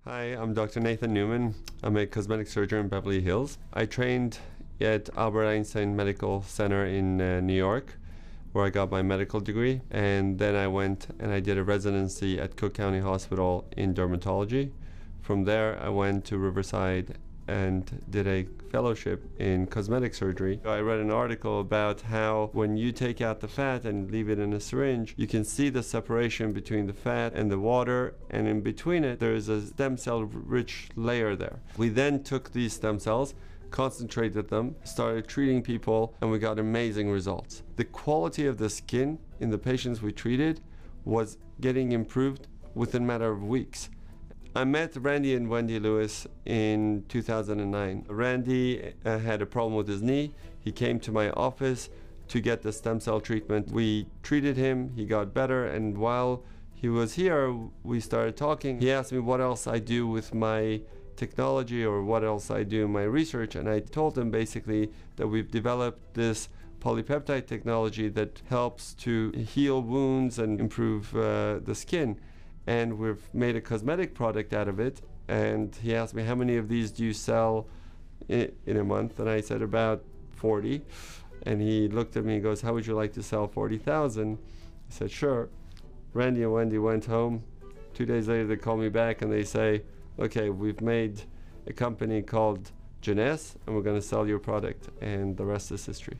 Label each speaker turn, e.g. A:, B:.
A: Hi, I'm Dr. Nathan Newman. I'm a cosmetic surgeon in Beverly Hills. I trained at Albert Einstein Medical Center in New York, where I got my medical degree. And then I went and I did a residency at Cook County Hospital in dermatology. From there, I went to Riverside and did a fellowship in cosmetic surgery. I read an article about how when you take out the fat and leave it in a syringe, you can see the separation between the fat and the water, and in between it there is a stem cell rich layer there. We then took these stem cells, concentrated them, started treating people, and we got amazing results. The quality of the skin in the patients we treated was getting improved within a matter of weeks. I met Randy and Wendy Lewis in 2009. Randy had a problem with his knee. He came to my office to get the stem cell treatment. We treated him, he got better, and while he was here, we started talking. He asked me what else I do with my technology or what else I do in my research, and I told him basically that we've developed this polypeptide technology that helps to heal wounds and improve the skin. And we've made a cosmetic product out of it. And he asked me, how many of these do you sell in a month? And I said, about 40. And he looked at me and goes, how would you like to sell 40,000? I said, sure. Randy and Wendy went home. 2 days later, they call me back and they say, okay, we've made a company called Jeunesse, and we're going to sell your product. And the rest is history.